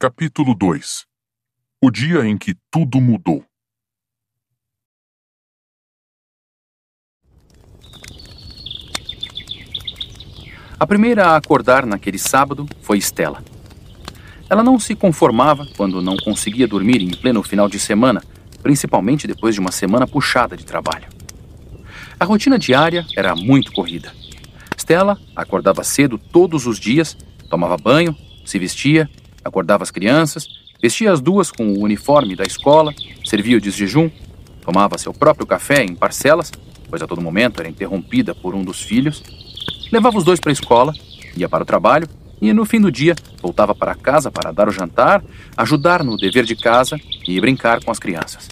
Capítulo 2. O dia em que tudo mudou. A primeira a acordar naquele sábado foi Stella. Ela não se conformava quando não conseguia dormir em pleno final de semana, principalmente depois de uma semana puxada de trabalho. A rotina diária era muito corrida. Stella acordava cedo todos os dias, tomava banho, se vestia, acordava as crianças, vestia as duas com o uniforme da escola, servia o desjejum, tomava seu próprio café em parcelas, pois a todo momento era interrompida por um dos filhos, levava os dois para a escola, ia para o trabalho e no fim do dia voltava para casa para dar o jantar, ajudar no dever de casa e brincar com as crianças.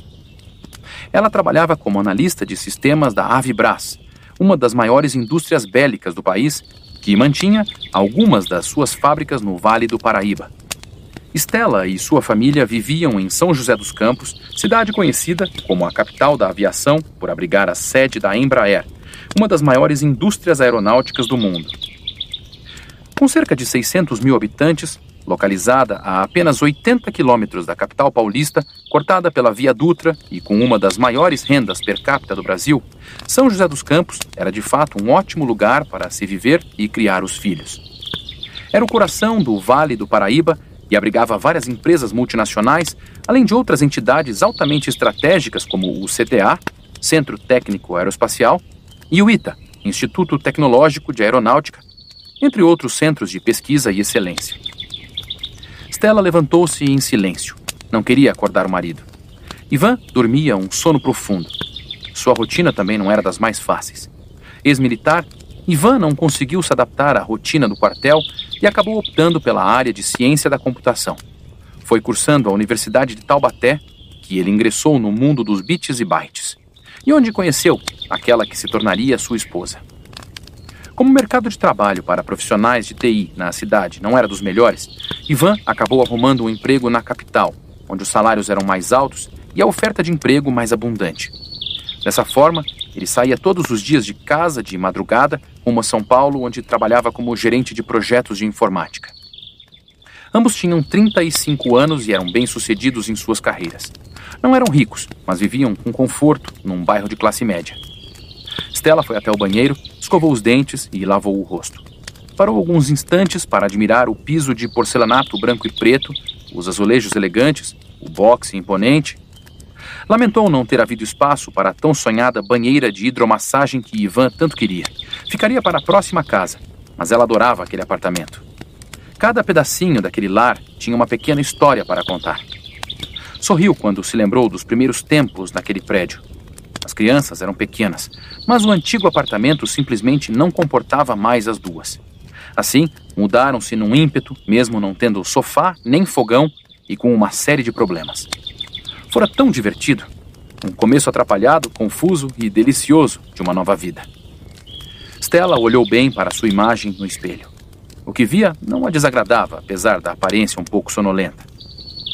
Ela trabalhava como analista de sistemas da Avibras, uma das maiores indústrias bélicas do país, que mantinha algumas das suas fábricas no Vale do Paraíba. Stella e sua família viviam em São José dos Campos, cidade conhecida como a capital da aviação por abrigar a sede da Embraer, uma das maiores indústrias aeronáuticas do mundo. Com cerca de 600 mil habitantes, localizada a apenas 80 quilômetros da capital paulista, cortada pela Via Dutra e com uma das maiores rendas per capita do Brasil, São José dos Campos era de fato um ótimo lugar para se viver e criar os filhos. Era o coração do Vale do Paraíba e abrigava várias empresas multinacionais, além de outras entidades altamente estratégicas como o CTA, Centro Técnico Aeroespacial, e o ITA, Instituto Tecnológico de Aeronáutica, entre outros centros de pesquisa e excelência. Stella levantou-se em silêncio. Não queria acordar o marido. Ivan dormia um sono profundo. Sua rotina também não era das mais fáceis. Ex-militar, Ivan não conseguiu se adaptar à rotina do quartel e acabou optando pela área de ciência da computação. Foi cursando a Universidade de Taubaté que ele ingressou no mundo dos bits e bytes, e onde conheceu aquela que se tornaria sua esposa. Como o mercado de trabalho para profissionais de TI na cidade não era dos melhores, Ivan acabou arrumando um emprego na capital, onde os salários eram mais altos e a oferta de emprego mais abundante. Dessa forma, ele saía todos os dias de casa de madrugada rumo a São Paulo, onde trabalhava como gerente de projetos de informática. Ambos tinham 35 anos e eram bem-sucedidos em suas carreiras. Não eram ricos, mas viviam com conforto num bairro de classe média. Stella foi até o banheiro, escovou os dentes e lavou o rosto. Parou alguns instantes para admirar o piso de porcelanato branco e preto, os azulejos elegantes, o boxe imponente. Lamentou não ter havido espaço para a tão sonhada banheira de hidromassagem que Ivan tanto queria. Ficaria para a próxima casa, mas ela adorava aquele apartamento. Cada pedacinho daquele lar tinha uma pequena história para contar. Sorriu quando se lembrou dos primeiros tempos naquele prédio. As crianças eram pequenas, mas o antigo apartamento simplesmente não comportava mais as duas. Assim, mudaram-se num ímpeto, mesmo não tendo sofá nem fogão e com uma série de problemas. Fora tão divertido, um começo atrapalhado, confuso e delicioso de uma nova vida. Stella olhou bem para sua imagem no espelho. O que via não a desagradava, apesar da aparência um pouco sonolenta.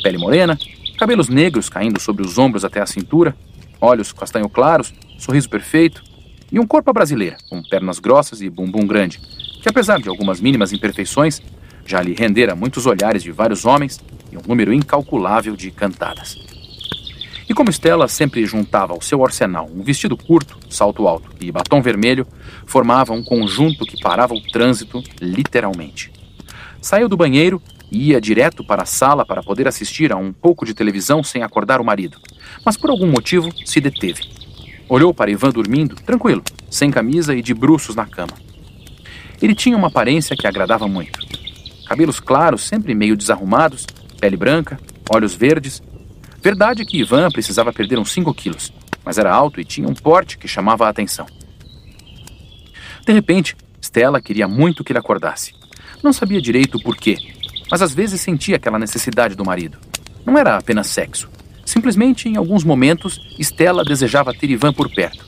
Pele morena, cabelos negros caindo sobre os ombros até a cintura, olhos castanho claros, sorriso perfeito e um corpo à brasileira, com pernas grossas e bumbum grande, que apesar de algumas mínimas imperfeições, já lhe rendera muitos olhares de vários homens e um número incalculável de cantadas. E como Stella sempre juntava ao seu arsenal um vestido curto, salto alto e batom vermelho, formava um conjunto que parava o trânsito literalmente. Saiu do banheiro e ia direto para a sala para poder assistir a um pouco de televisão sem acordar o marido, mas por algum motivo se deteve. Olhou para Ivan dormindo, tranquilo, sem camisa e de bruços na cama. Ele tinha uma aparência que agradava muito. Cabelos claros, sempre meio desarrumados, pele branca, olhos verdes. Verdade que Ivan precisava perder uns 5 quilos, mas era alto e tinha um porte que chamava a atenção. De repente, Stella queria muito que ele acordasse. Não sabia direito o porquê, mas às vezes sentia aquela necessidade do marido. Não era apenas sexo. Simplesmente, em alguns momentos, Stella desejava ter Ivan por perto,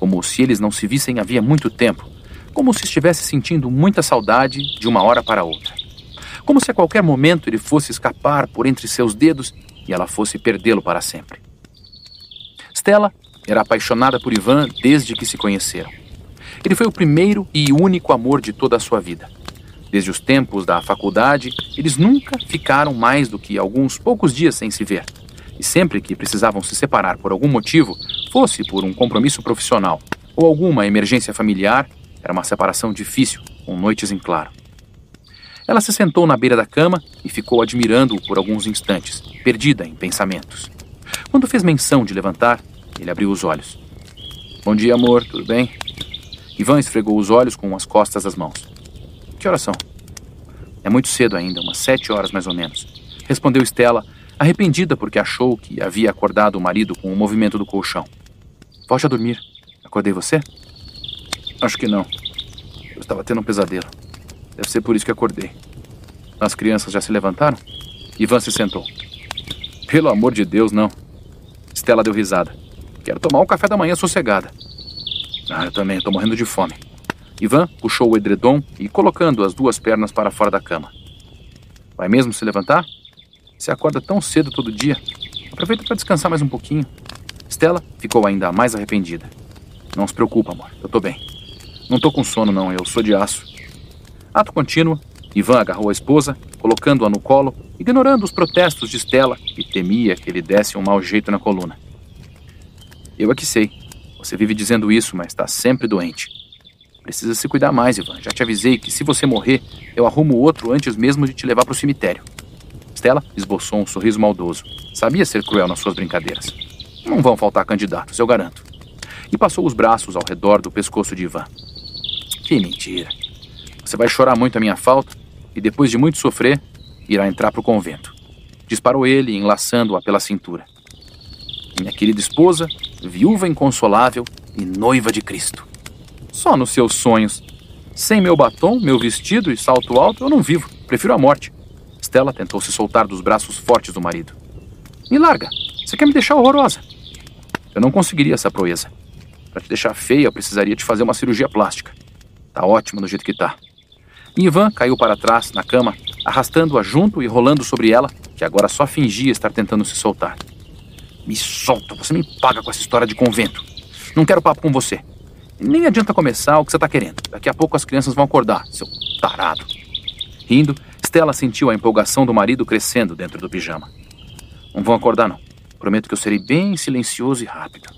como se eles não se vissem havia muito tempo, como se estivesse sentindo muita saudade de uma hora para outra. Como se a qualquer momento ele fosse escapar por entre seus dedos e ela fosse perdê-lo para sempre. Stella era apaixonada por Ivan desde que se conheceram. Ele foi o primeiro e único amor de toda a sua vida. Desde os tempos da faculdade, eles nunca ficaram mais do que alguns poucos dias sem se ver. E sempre que precisavam se separar por algum motivo, fosse por um compromisso profissional ou alguma emergência familiar, era uma separação difícil, com noites em claro. Ela se sentou na beira da cama e ficou admirando-o por alguns instantes, perdida em pensamentos. Quando fez menção de levantar, ele abriu os olhos. Bom dia, amor, tudo bem? Ivan esfregou os olhos com as costas das mãos. Que horas são? É muito cedo ainda, umas 7 horas mais ou menos. Respondeu Stella, arrependida porque achou que havia acordado o marido com o movimento do colchão. Volte a dormir. Acordei você? Acho que não. Eu estava tendo um pesadelo. Deve ser por isso que acordei. As crianças já se levantaram? Ivan se sentou. Pelo amor de Deus, não. Stella deu risada. Quero tomar um café da manhã sossegada. Eu também, estou morrendo de fome. Ivan puxou o edredom e colocando as 2 pernas para fora da cama. Vai mesmo se levantar? Você acorda tão cedo todo dia. Aproveita para descansar mais um pouquinho. Stella ficou ainda mais arrependida. Não se preocupa, amor. Eu estou bem. Não estou com sono, não. Eu sou de aço. Ato contínuo, Ivan agarrou a esposa, colocando-a no colo, ignorando os protestos de Stella, que temia que ele desse um mau jeito na coluna. Eu aqui sei. Você vive dizendo isso, mas está sempre doente. Precisa se cuidar mais, Ivan. Já te avisei que se você morrer, eu arrumo outro antes mesmo de te levar para o cemitério. Stella esboçou um sorriso maldoso. Sabia ser cruel nas suas brincadeiras. Não vão faltar candidatos, eu garanto. E passou os braços ao redor do pescoço de Ivan. Que mentira. Você vai chorar muito a minha falta e depois de muito sofrer, irá entrar para o convento. Disparou ele, enlaçando-a pela cintura. Minha querida esposa, viúva inconsolável e noiva de Cristo. Só nos seus sonhos. Sem meu batom, meu vestido e salto alto, eu não vivo. Prefiro a morte. Stella tentou se soltar dos braços fortes do marido. Me larga. Você quer me deixar horrorosa? Eu não conseguiria essa proeza. Para te deixar feia, eu precisaria te fazer uma cirurgia plástica. Tá ótimo do jeito que tá. Ivan caiu para trás, na cama, arrastando-a junto e rolando sobre ela, que agora só fingia estar tentando se soltar. Me solta, você me paga com essa história de convento. Não quero papo com você. Nem adianta começar o que você tá querendo. Daqui a pouco as crianças vão acordar, seu tarado. Rindo, Stella sentiu a empolgação do marido crescendo dentro do pijama. Não vão acordar, não. Prometo que eu serei bem silencioso e rápido.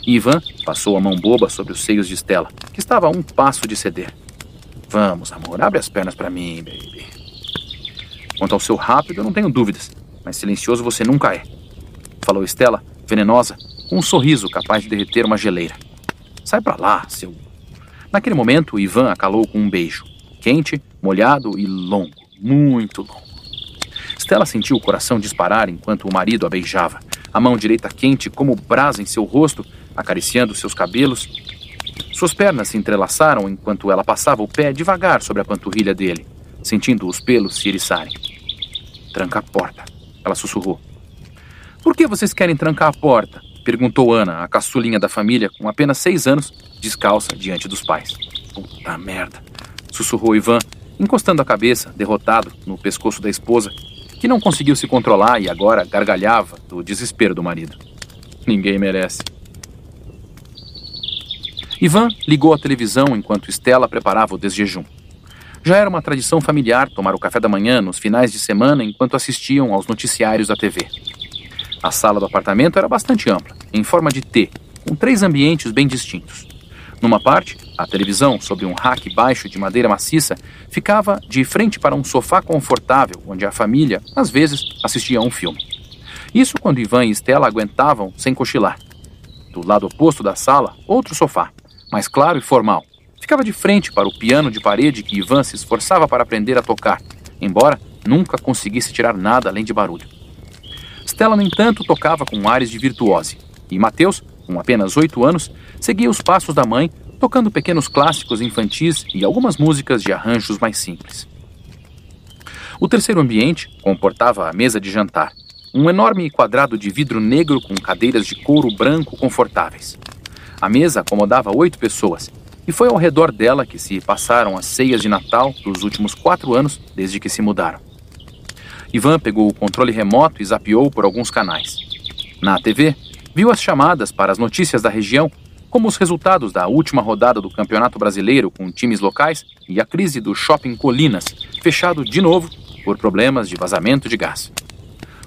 Ivan passou a mão boba sobre os seios de Stella, que estava a um passo de ceder. Vamos, amor, abre as pernas para mim, baby. Quanto ao seu rápido, eu não tenho dúvidas, mas silencioso você nunca é. Falou Stella, venenosa, com um sorriso capaz de derreter uma geleira. Sai pra lá, seu... Naquele momento, Ivan a calou com um beijo. Quente, molhado e longo. Muito longo. Stella sentiu o coração disparar enquanto o marido a beijava. A mão direita quente como brasa em seu rosto, acariciando seus cabelos. Suas pernas se entrelaçaram enquanto ela passava o pé devagar sobre a panturrilha dele, sentindo os pelos se eriçarem. Tranca a porta, ela sussurrou. Por que vocês querem trancar a porta? Perguntou Ana, a caçulinha da família, com apenas 6 anos, descalça diante dos pais. Puta merda, sussurrou Ivan, encostando a cabeça, derrotado, no pescoço da esposa, que não conseguiu se controlar e agora gargalhava do desespero do marido. Ninguém merece. Ivan ligou a televisão enquanto Stella preparava o desjejum. Já era uma tradição familiar tomar o café da manhã nos finais de semana enquanto assistiam aos noticiários da TV. A sala do apartamento era bastante ampla, em forma de T, com 3 ambientes bem distintos. Numa parte, a televisão, sobre um rack baixo de madeira maciça, ficava de frente para um sofá confortável, onde a família, às vezes, assistia a um filme. Isso quando Ivan e Stella aguentavam sem cochilar. Do lado oposto da sala, outro sofá, mais claro e formal. Ficava de frente para o piano de parede que Ivan se esforçava para aprender a tocar, embora nunca conseguisse tirar nada além de barulho. Stella, no entanto, tocava com ares de virtuose, e Mateus, com apenas 8 anos, seguia os passos da mãe, tocando pequenos clássicos infantis e algumas músicas de arranjos mais simples. O terceiro ambiente comportava a mesa de jantar, um enorme quadrado de vidro negro com cadeiras de couro branco confortáveis. A mesa acomodava 8 pessoas, e foi ao redor dela que se passaram as ceias de Natal dos últimos 4 anos desde que se mudaram. Ivan pegou o controle remoto e zapeou por alguns canais. Na TV, viu as chamadas para as notícias da região, como os resultados da última rodada do Campeonato Brasileiro com times locais e a crise do Shopping Colinas, fechado de novo por problemas de vazamento de gás.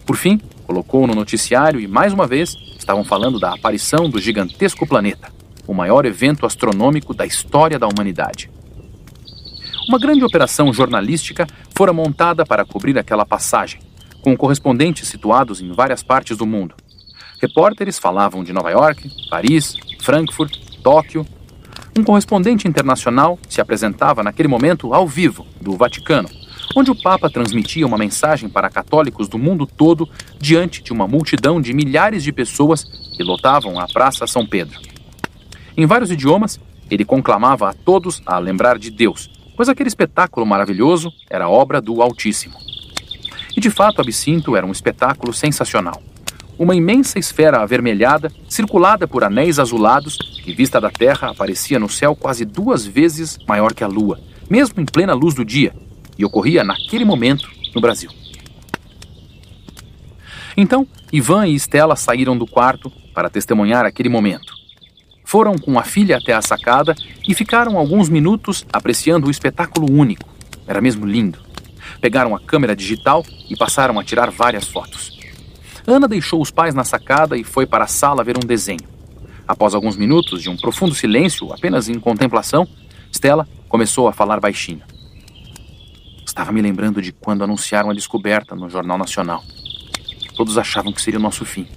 Por fim, colocou no noticiário e, mais uma vez, estavam falando da aparição do gigantesco planeta, o maior evento astronômico da história da humanidade. Uma grande operação jornalística fora montada para cobrir aquela passagem, com correspondentes situados em várias partes do mundo. Repórteres falavam de Nova York, Paris, Frankfurt, Tóquio. Um correspondente internacional se apresentava naquele momento ao vivo, do Vaticano, onde o Papa transmitia uma mensagem para católicos do mundo todo diante de uma multidão de milhares de pessoas que lotavam a Praça São Pedro. Em vários idiomas, ele conclamava a todos a lembrar de Deus, pois aquele espetáculo maravilhoso era obra do Altíssimo. E de fato, Absinto era um espetáculo sensacional. Uma imensa esfera avermelhada, circulada por anéis azulados, que vista da Terra aparecia no céu quase 2 vezes maior que a Lua, mesmo em plena luz do dia, e ocorria naquele momento no Brasil. Então, Ivan e Stella saíram do quarto para testemunhar aquele momento. Foram com a filha até a sacada e ficaram alguns minutos apreciando o espetáculo único. Era mesmo lindo. Pegaram a câmera digital e passaram a tirar várias fotos. Ana deixou os pais na sacada e foi para a sala ver um desenho. Após alguns minutos de um profundo silêncio, apenas em contemplação, Stella começou a falar baixinho. Estava me lembrando de quando anunciaram a descoberta no Jornal Nacional. Todos achavam que seria o nosso fim.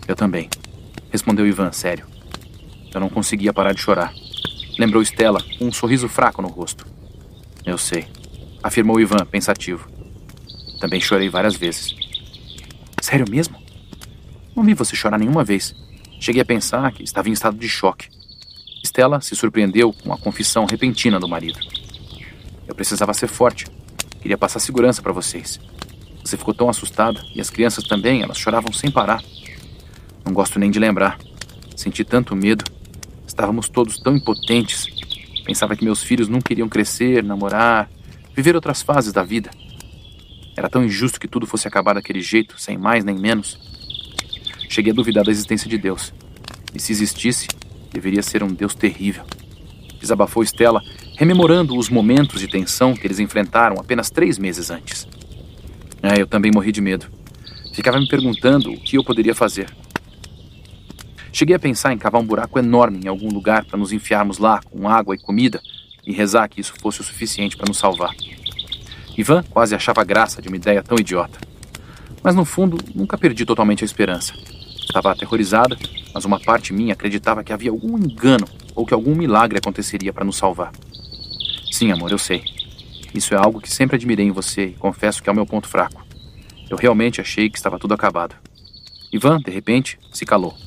Eu também, respondeu Ivan, sério. Eu não conseguia parar de chorar. Lembrou Stella, com um sorriso fraco no rosto. Eu sei, afirmou Ivan, pensativo. Também chorei várias vezes. Sério mesmo? Não vi você chorar nenhuma vez. Cheguei a pensar que estava em estado de choque. Stella se surpreendeu com a confissão repentina do marido. Eu precisava ser forte. Queria passar segurança para vocês. Você ficou tão assustada, e as crianças também, elas choravam sem parar. Não gosto nem de lembrar. Senti tanto medo. Estávamos todos tão impotentes. Pensava que meus filhos nunca iriam crescer, namorar, viver outras fases da vida. Era tão injusto que tudo fosse acabar daquele jeito, sem mais nem menos. Cheguei a duvidar da existência de Deus. E se existisse, deveria ser um Deus terrível. Desabafou Stella, rememorando os momentos de tensão que eles enfrentaram apenas 3 meses antes. Eu também morri de medo. Ficava me perguntando o que eu poderia fazer. Cheguei a pensar em cavar um buraco enorme em algum lugar para nos enfiarmos lá com água e comida e rezar que isso fosse o suficiente para nos salvar. Ivan quase achava graça de uma ideia tão idiota. Mas no fundo, nunca perdi totalmente a esperança. Estava aterrorizada, mas uma parte minha acreditava que havia algum engano ou que algum milagre aconteceria para nos salvar. Sim, amor, eu sei. Isso é algo que sempre admirei em você e confesso que é o meu ponto fraco. Eu realmente achei que estava tudo acabado. Ivan, de repente, se calou.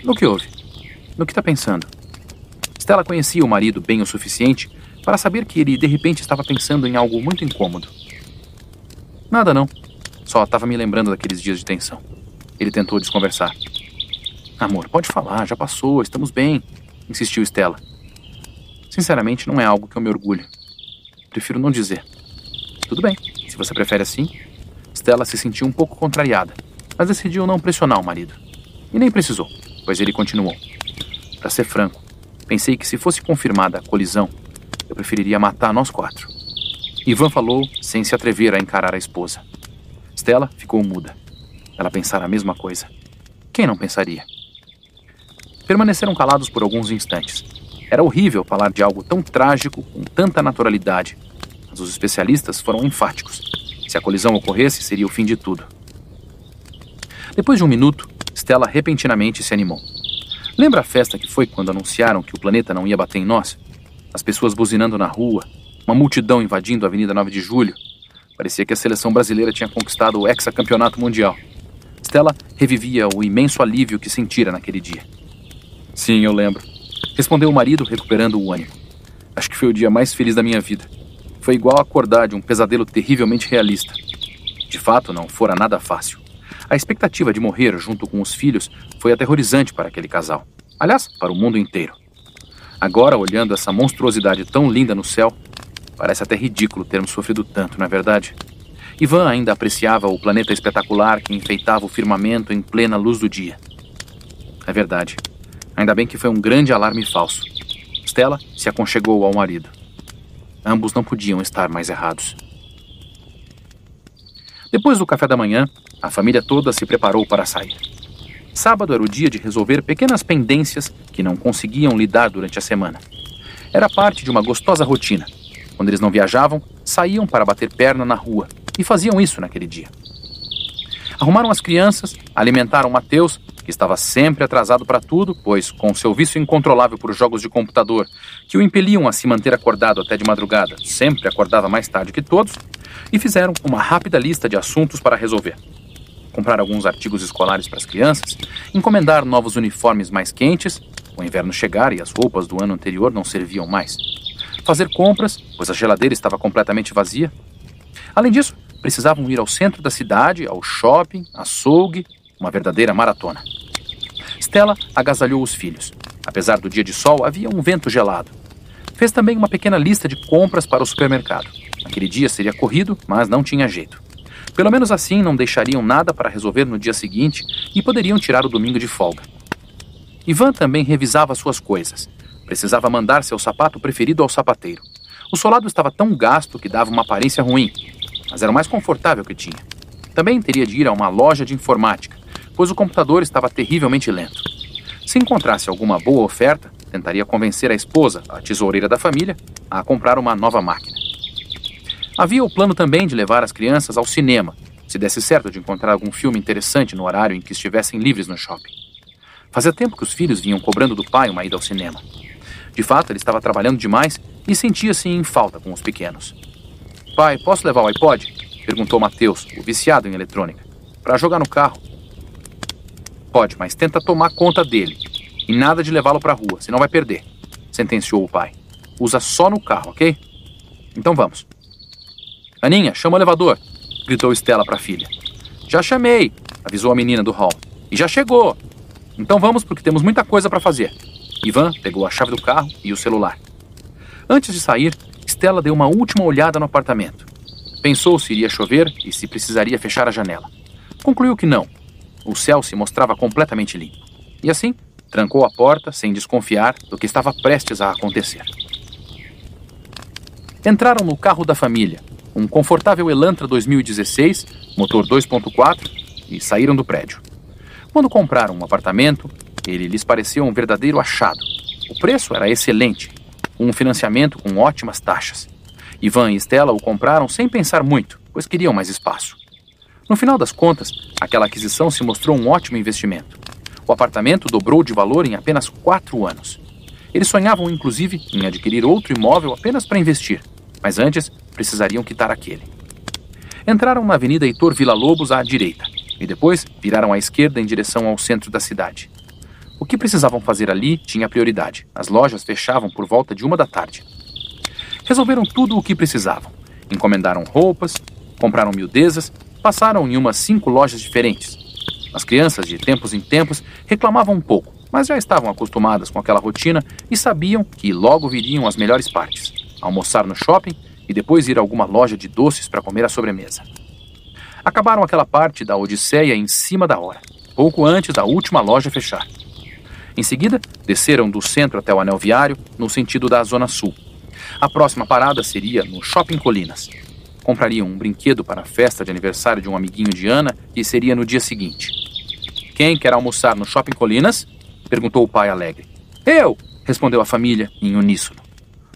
No que houve? No que está pensando? Stella conhecia o marido bem o suficiente para saber que ele, de repente, estava pensando em algo muito incômodo. Nada, não. Só estava me lembrando daqueles dias de tensão. Ele tentou desconversar. Amor, pode falar, já passou, estamos bem, insistiu Stella. Sinceramente, não é algo que eu me orgulho. Prefiro não dizer. Tudo bem, se você prefere assim. Stella se sentiu um pouco contrariada, mas decidiu não pressionar o marido. E nem precisou, pois ele continuou. Para ser franco, pensei que se fosse confirmada a colisão, eu preferiria matar nós 4. Ivan falou sem se atrever a encarar a esposa. Stella ficou muda. Ela pensara a mesma coisa. Quem não pensaria? Permaneceram calados por alguns instantes. Era horrível falar de algo tão trágico com tanta naturalidade, mas os especialistas foram enfáticos. Se a colisão ocorresse, seria o fim de tudo. Depois de um minuto, Stella repentinamente se animou. Lembra a festa que foi quando anunciaram que o planeta não ia bater em nós? As pessoas buzinando na rua, uma multidão invadindo a Avenida 9 de Julho. Parecia que a seleção brasileira tinha conquistado o hexacampeonato mundial. Stella revivia o imenso alívio que sentira naquele dia. Sim, eu lembro. Respondeu o marido, recuperando o ânimo. Acho que foi o dia mais feliz da minha vida. Foi igual acordar de um pesadelo terrivelmente realista. De fato, não fora nada fácil. A expectativa de morrer junto com os filhos foi aterrorizante para aquele casal. Aliás, para o mundo inteiro. Agora, olhando essa monstruosidade tão linda no céu, parece até ridículo termos sofrido tanto, não é verdade? Ivan ainda apreciava o planeta espetacular que enfeitava o firmamento em plena luz do dia. É verdade. Ainda bem que foi um grande alarme falso. Stella se aconchegou ao marido. Ambos não podiam estar mais errados. Depois do café da manhã, a família toda se preparou para sair. Sábado era o dia de resolver pequenas pendências que não conseguiam lidar durante a semana. Era parte de uma gostosa rotina. Quando eles não viajavam, saíam para bater perna na rua e faziam isso naquele dia. Arrumaram as crianças, alimentaram Mateus, que estava sempre atrasado para tudo, pois, com seu vício incontrolável por jogos de computador, que o impeliam a se manter acordado até de madrugada, sempre acordava mais tarde que todos, e fizeram uma rápida lista de assuntos para resolver. Comprar alguns artigos escolares para as crianças, encomendar novos uniformes mais quentes, o inverno chegar e as roupas do ano anterior não serviam mais. Fazer compras, pois a geladeira estava completamente vazia. Além disso, precisavam ir ao centro da cidade, ao shopping, açougue, uma verdadeira maratona. Stella agasalhou os filhos. Apesar do dia de sol, havia um vento gelado. Fez também uma pequena lista de compras para o supermercado. Aquele dia seria corrido, mas não tinha jeito. Pelo menos assim não deixariam nada para resolver no dia seguinte e poderiam tirar o domingo de folga. Ivan também revisava suas coisas. Precisava mandar seu sapato preferido ao sapateiro. O solado estava tão gasto que dava uma aparência ruim, mas era o mais confortável que tinha. Também teria de ir a uma loja de informática, pois o computador estava terrivelmente lento. Se encontrasse alguma boa oferta, tentaria convencer a esposa, a tesoureira da família, a comprar uma nova máquina. Havia o plano também de levar as crianças ao cinema, se desse certo de encontrar algum filme interessante no horário em que estivessem livres no shopping. Fazia tempo que os filhos vinham cobrando do pai uma ida ao cinema. De fato, ele estava trabalhando demais e sentia-se em falta com os pequenos. "Pai, posso levar o iPod?" perguntou Mateus, o viciado em eletrônica. "Para jogar no carro." "Pode, mas tenta tomar conta dele. E nada de levá-lo para a rua, senão vai perder", sentenciou o pai. "Usa só no carro, ok? Então vamos." "Aninha, chama o elevador", gritou Stella para a filha. "Já chamei", avisou a menina do hall. "E já chegou." "Então vamos porque temos muita coisa para fazer." Ivan pegou a chave do carro e o celular. Antes de sair, Stella deu uma última olhada no apartamento. Pensou se iria chover e se precisaria fechar a janela. Concluiu que não. O céu se mostrava completamente limpo. E assim, trancou a porta sem desconfiar do que estava prestes a acontecer. Entraram no carro da família, um confortável Elantra 2016, motor 2.4, e saíram do prédio. Quando compraram um apartamento, ele lhes pareceu um verdadeiro achado. O preço era excelente, um financiamento com ótimas taxas. Ivan e Stella o compraram sem pensar muito, pois queriam mais espaço. No final das contas, aquela aquisição se mostrou um ótimo investimento. O apartamento dobrou de valor em apenas 4 anos. Eles sonhavam, inclusive, em adquirir outro imóvel apenas para investir, mas antes precisariam quitar aquele. Entraram na Avenida Heitor Villa-Lobos à direita e depois viraram à esquerda em direção ao centro da cidade. O que precisavam fazer ali tinha prioridade. As lojas fechavam por volta de 1 da tarde. Resolveram tudo o que precisavam. Encomendaram roupas, compraram miudezas, passaram em umas 5 lojas diferentes. As crianças, de tempos em tempos, reclamavam um pouco, mas já estavam acostumadas com aquela rotina e sabiam que logo viriam as melhores partes: almoçar no shopping e depois ir a alguma loja de doces para comer a sobremesa. Acabaram aquela parte da odisseia em cima da hora, pouco antes da última loja fechar. Em seguida, desceram do centro até o anel viário, no sentido da Zona Sul. A próxima parada seria no Shopping Colinas. Comprariam um brinquedo para a festa de aniversário de um amiguinho de Ana, que seria no dia seguinte. "Quem quer almoçar no Shopping Colinas?" perguntou o pai alegre. "Eu!" respondeu a família em uníssono.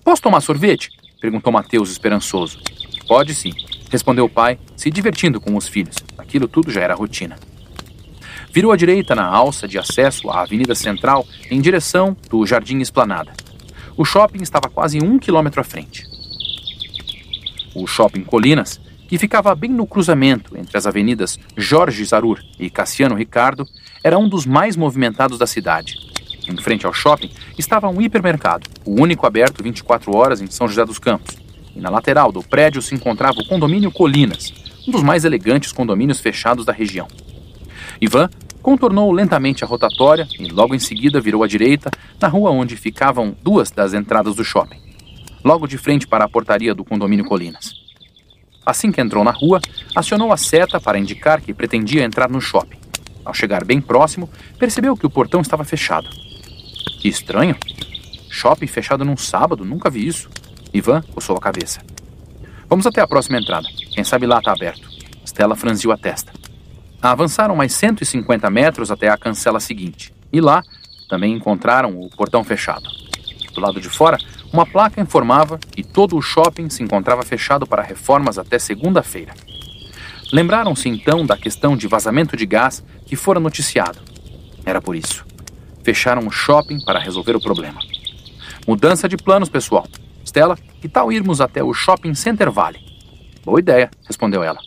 "Posso tomar sorvete?" perguntou Mateus esperançoso. "Pode sim", respondeu o pai, se divertindo com os filhos. Aquilo tudo já era rotina. Virou à direita na alça de acesso à Avenida Central em direção do Jardim Esplanada. O shopping estava quase 1 quilômetro à frente. O Shopping Colinas, que ficava bem no cruzamento entre as avenidas Jorge Zarur e Cassiano Ricardo, era um dos mais movimentados da cidade. Em frente ao shopping estava um hipermercado, o único aberto 24 horas em São José dos Campos. E na lateral do prédio se encontrava o condomínio Colinas, um dos mais elegantes condomínios fechados da região. Ivan contornou lentamente a rotatória e logo em seguida virou à direita na rua onde ficavam 2 das entradas do shopping, logo de frente para a portaria do condomínio Colinas. Assim que entrou na rua, acionou a seta para indicar que pretendia entrar no shopping. Ao chegar bem próximo, percebeu que o portão estava fechado. Que estranho. Shopping fechado num sábado, nunca vi isso. Ivan coçou a cabeça. Vamos até a próxima entrada. Quem sabe lá está aberto. Stella franziu a testa. Avançaram mais 150 metros até a cancela seguinte. E lá também encontraram o portão fechado. Do lado de fora, uma placa informava que todo o shopping se encontrava fechado para reformas até segunda-feira. Lembraram-se então da questão de vazamento de gás que fora noticiado. Era por isso. Fecharam o shopping para resolver o problema. Mudança de planos, pessoal. Stella, que tal irmos até o Shopping Center Valley? Boa ideia, respondeu ela.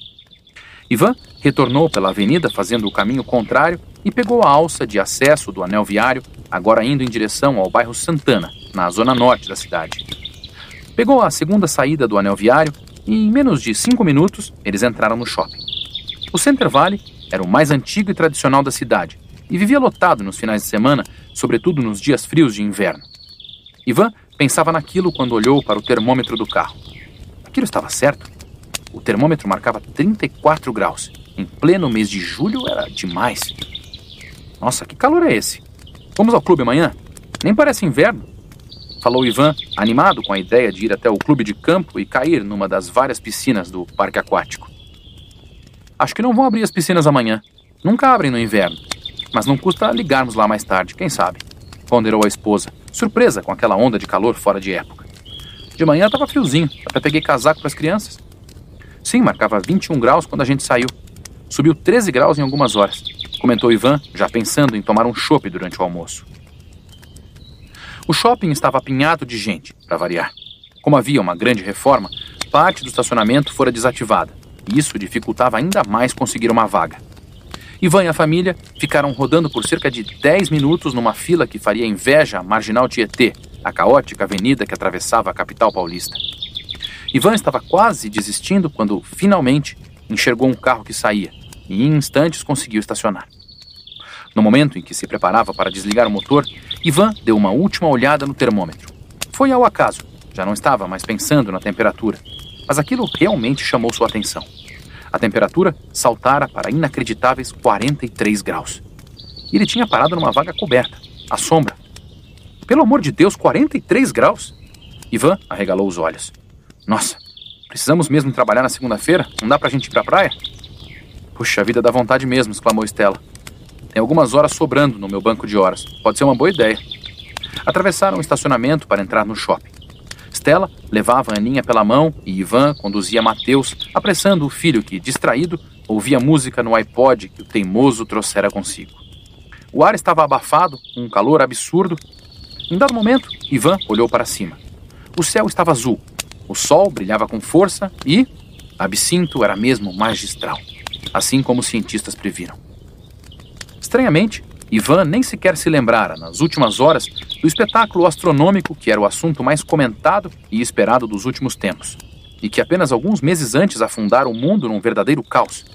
Ivan retornou pela avenida fazendo o caminho contrário e pegou a alça de acesso do anel viário, agora indo em direção ao bairro Santana, na zona norte da cidade. Pegou a segunda saída do anel viário e em menos de 5 minutos eles entraram no shopping. O Center Valley era o mais antigo e tradicional da cidade e vivia lotado nos finais de semana, sobretudo nos dias frios de inverno. Ivan pensava naquilo quando olhou para o termômetro do carro. Aquilo estava certo. O termômetro marcava 34 graus. Em pleno mês de julho era demais. Nossa, que calor é esse? Vamos ao clube amanhã? Nem parece inverno. Falou Ivan, animado com a ideia de ir até o clube de campo e cair numa das várias piscinas do parque aquático. Acho que não vão abrir as piscinas amanhã. Nunca abrem no inverno. Mas não custa ligarmos lá mais tarde, quem sabe? Ponderou a esposa, surpresa com aquela onda de calor fora de época. De manhã estava friozinho, até peguei casaco para as crianças. Sim, marcava 21 graus quando a gente saiu. Subiu 13 graus em algumas horas, comentou Ivan, já pensando em tomar um chopp durante o almoço. O shopping estava apinhado de gente, para variar. Como havia uma grande reforma, parte do estacionamento fora desativada, e isso dificultava ainda mais conseguir uma vaga. Ivan e a família ficaram rodando por cerca de 10 minutos numa fila que faria inveja à Marginal Tietê, a caótica avenida que atravessava a capital paulista. Ivan estava quase desistindo quando, finalmente, enxergou um carro que saía e, em instantes, conseguiu estacionar. No momento em que se preparava para desligar o motor, Ivan deu uma última olhada no termômetro. Foi ao acaso, já não estava mais pensando na temperatura, mas aquilo realmente chamou sua atenção. A temperatura saltara para inacreditáveis 43 graus. E ele tinha parado numa vaga coberta, à sombra. Pelo amor de Deus, 43 graus? Ivan arregalou os olhos. Nossa, precisamos mesmo trabalhar na segunda-feira? Não dá pra gente ir pra praia? Puxa vida, dá vontade mesmo, exclamou Stella. Tem algumas horas sobrando no meu banco de horas. Pode ser uma boa ideia. Atravessaram o estacionamento para entrar no shopping. Stella levava a Aninha pela mão e Ivan conduzia Mateus, apressando o filho que, distraído, ouvia música no iPod que o teimoso trouxera consigo. O ar estava abafado, um calor absurdo. Em dado momento, Ivan olhou para cima. O céu estava azul, o sol brilhava com força e Absinto era mesmo magistral, assim como os cientistas previram. Estranhamente, Ivan nem sequer se lembrara, nas últimas horas, do espetáculo astronômico que era o assunto mais comentado e esperado dos últimos tempos, e que apenas alguns meses antes afundara o mundo num verdadeiro caos.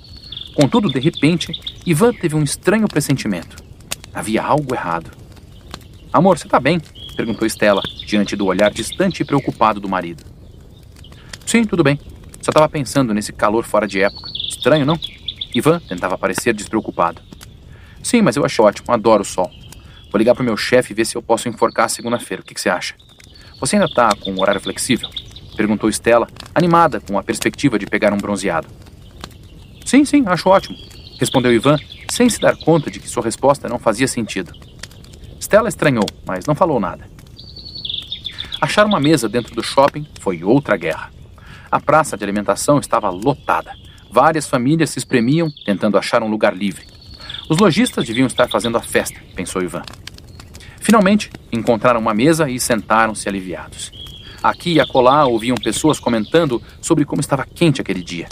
Contudo, de repente, Ivan teve um estranho pressentimento. Havia algo errado. Amor, você tá bem? Perguntou Stella, diante do olhar distante e preocupado do marido. Sim, tudo bem. Só estava pensando nesse calor fora de época. Estranho, não? Ivan tentava parecer despreocupado. Sim, mas eu acho ótimo. Adoro o sol. Vou ligar pro meu chefe e ver se eu posso enforcar segunda-feira. O que você acha? Você ainda tá com um horário flexível? Perguntou Stella, animada com a perspectiva de pegar um bronzeado. Sim, acho ótimo. Respondeu Ivan, sem se dar conta de que sua resposta não fazia sentido. Stella estranhou, mas não falou nada. Achar uma mesa dentro do shopping foi outra guerra. A praça de alimentação estava lotada. Várias famílias se espremiam, tentando achar um lugar livre. Os lojistas deviam estar fazendo a festa, pensou Ivan. Finalmente, encontraram uma mesa e sentaram-se aliviados. Aqui e acolá ouviam pessoas comentando sobre como estava quente aquele dia.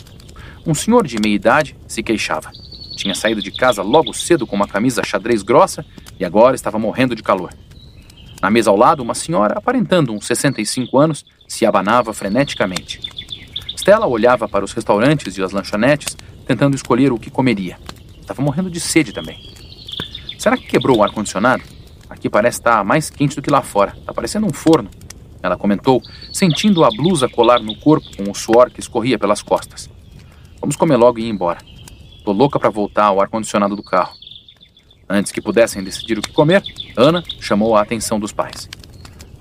Um senhor de meia-idade se queixava. Tinha saído de casa logo cedo com uma camisa xadrez grossa e agora estava morrendo de calor. Na mesa ao lado, uma senhora, aparentando uns 65 anos, se abanava freneticamente. Stella olhava para os restaurantes e as lanchonetes, tentando escolher o que comeria. Estava morrendo de sede também. Será que quebrou o ar-condicionado? Aqui parece estar mais quente do que lá fora. Está parecendo um forno, ela comentou, sentindo a blusa colar no corpo com o suor que escorria pelas costas. Vamos comer logo e ir embora. Tô louca para voltar ao ar-condicionado do carro. Antes que pudessem decidir o que comer, Ana chamou a atenção dos pais.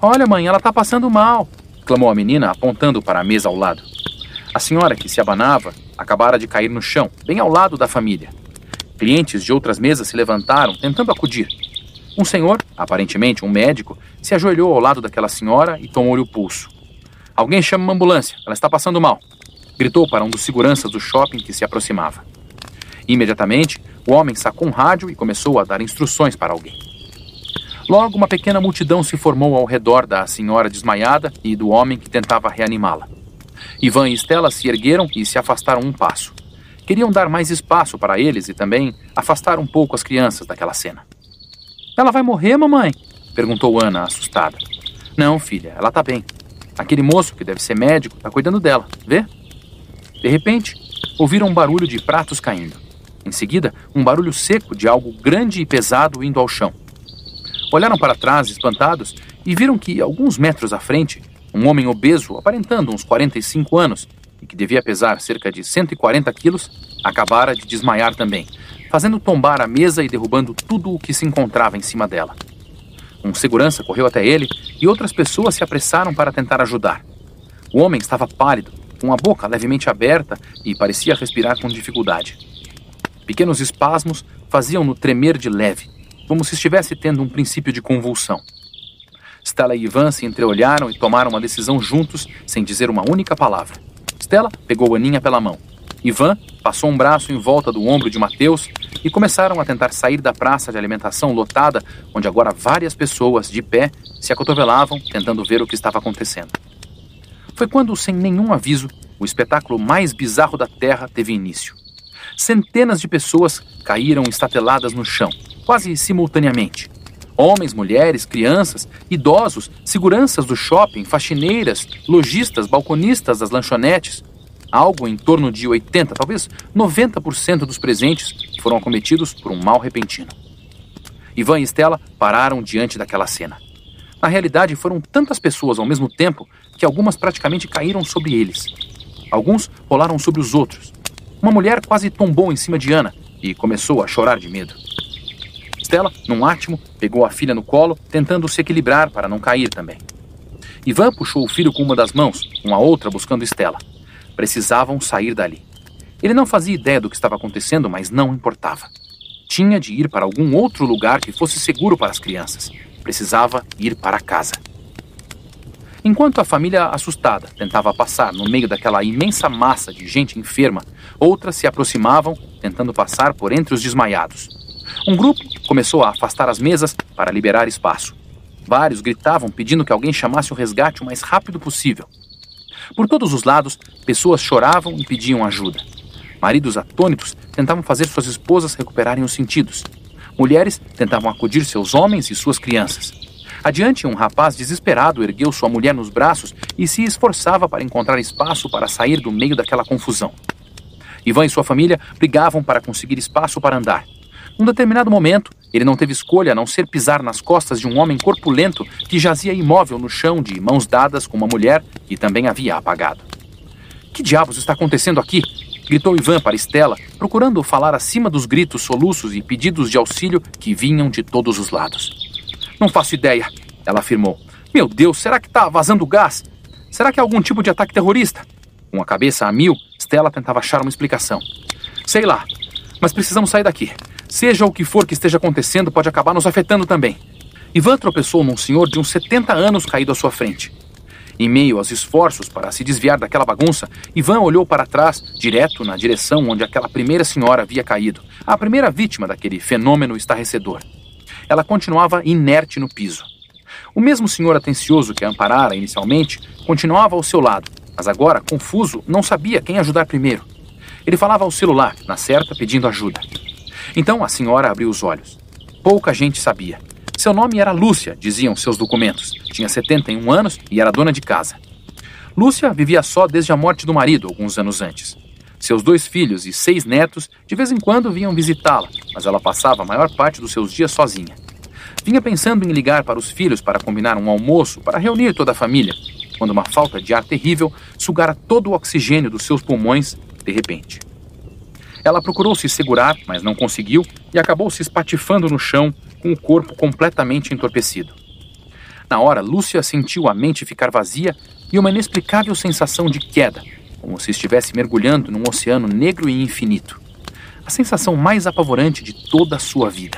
"Olha, mãe, ela está passando mal", clamou a menina, apontando para a mesa ao lado. A senhora, que se abanava, acabara de cair no chão, bem ao lado da família. Clientes de outras mesas se levantaram, tentando acudir. Um senhor, aparentemente um médico, se ajoelhou ao lado daquela senhora e tomou-lhe o pulso. "Alguém chama uma ambulância, ela está passando mal", gritou para um dos seguranças do shopping que se aproximava. Imediatamente, o homem sacou um rádio e começou a dar instruções para alguém. Logo, uma pequena multidão se formou ao redor da senhora desmaiada e do homem que tentava reanimá-la. Ivan e Stella se ergueram e se afastaram um passo. Queriam dar mais espaço para eles e também afastar um pouco as crianças daquela cena. "Ela vai morrer, mamãe?" perguntou Ana, assustada. "Não, filha, ela está bem. Aquele moço, que deve ser médico, está cuidando dela, vê?" De repente, ouviram um barulho de pratos caindo. Em seguida, um barulho seco de algo grande e pesado indo ao chão. Olharam para trás, espantados, e viram que, alguns metros à frente, um homem obeso, aparentando uns 45 anos, e que devia pesar cerca de 140 quilos, acabara de desmaiar também, fazendo tombar a mesa e derrubando tudo o que se encontrava em cima dela. Um segurança correu até ele e outras pessoas se apressaram para tentar ajudar. O homem estava pálido, com a boca levemente aberta e parecia respirar com dificuldade. Pequenos espasmos faziam-no tremer de leve, como se estivesse tendo um princípio de convulsão. Stella e Ivan se entreolharam e tomaram uma decisão juntos, sem dizer uma única palavra. Stella pegou Aninha pela mão. Ivan passou um braço em volta do ombro de Mateus e começaram a tentar sair da praça de alimentação lotada, onde agora várias pessoas, de pé, se acotovelavam, tentando ver o que estava acontecendo. Foi quando, sem nenhum aviso, o espetáculo mais bizarro da Terra teve início. Centenas de pessoas caíram estateladas no chão, quase simultaneamente. Homens, mulheres, crianças, idosos, seguranças do shopping, faxineiras, lojistas, balconistas das lanchonetes. Algo em torno de 80%, talvez 90% dos presentes foram acometidos por um mal repentino. Ivan e Stella pararam diante daquela cena. Na realidade, foram tantas pessoas ao mesmo tempo que algumas praticamente caíram sobre eles. Alguns rolaram sobre os outros. Uma mulher quase tombou em cima de Ana e começou a chorar de medo. Stella, num átimo, pegou a filha no colo, tentando se equilibrar para não cair também. Ivan puxou o filho com uma das mãos, com a outra buscando Stella. Precisavam sair dali. Ele não fazia ideia do que estava acontecendo, mas não importava. Tinha de ir para algum outro lugar que fosse seguro para as crianças. Precisava ir para casa. Enquanto a família assustada tentava passar no meio daquela imensa massa de gente enferma, outras se aproximavam, tentando passar por entre os desmaiados. Um grupo começou a afastar as mesas para liberar espaço. Vários gritavam pedindo que alguém chamasse o resgate o mais rápido possível. Por todos os lados, pessoas choravam e pediam ajuda. Maridos atônitos tentavam fazer suas esposas recuperarem os sentidos. Mulheres tentavam acudir seus homens e suas crianças. Adiante, um rapaz desesperado ergueu sua mulher nos braços e se esforçava para encontrar espaço para sair do meio daquela confusão. Ivan e sua família brigavam para conseguir espaço para andar. Num determinado momento, ele não teve escolha a não ser pisar nas costas de um homem corpulento que jazia imóvel no chão de mãos dadas com uma mulher que também havia apagado. "Que diabos está acontecendo aqui?" gritou Ivan para Stella, procurando falar acima dos gritos, soluços e pedidos de auxílio que vinham de todos os lados. "Não faço ideia", ela afirmou. "Meu Deus, será que está vazando gás? Será que é algum tipo de ataque terrorista?" Com a cabeça a mil, Stella tentava achar uma explicação. "Sei lá, mas precisamos sair daqui. Seja o que for que esteja acontecendo, pode acabar nos afetando também." Ivan tropeçou num senhor de uns 70 anos caído à sua frente. Em meio aos esforços para se desviar daquela bagunça, Ivan olhou para trás, direto na direção onde aquela primeira senhora havia caído, a primeira vítima daquele fenômeno estarrecedor. Ela continuava inerte no piso. O mesmo senhor atencioso que a amparara inicialmente continuava ao seu lado, mas agora, confuso, não sabia quem ajudar primeiro. Ele falava ao celular, na certa, pedindo ajuda. Então a senhora abriu os olhos. Pouca gente sabia. Seu nome era Lúcia, diziam seus documentos. Tinha 71 anos e era dona de casa. Lúcia vivia só desde a morte do marido, alguns anos antes. Seus 2 filhos e 6 netos de vez em quando vinham visitá-la, mas ela passava a maior parte dos seus dias sozinha. Vinha pensando em ligar para os filhos para combinar um almoço para reunir toda a família, quando uma falta de ar terrível sugara todo o oxigênio dos seus pulmões de repente. Ela procurou se segurar, mas não conseguiu e acabou se espatifando no chão, com o corpo completamente entorpecido. Na hora, Lúcia sentiu a mente ficar vazia e uma inexplicável sensação de queda, como se estivesse mergulhando num oceano negro e infinito. A sensação mais apavorante de toda a sua vida.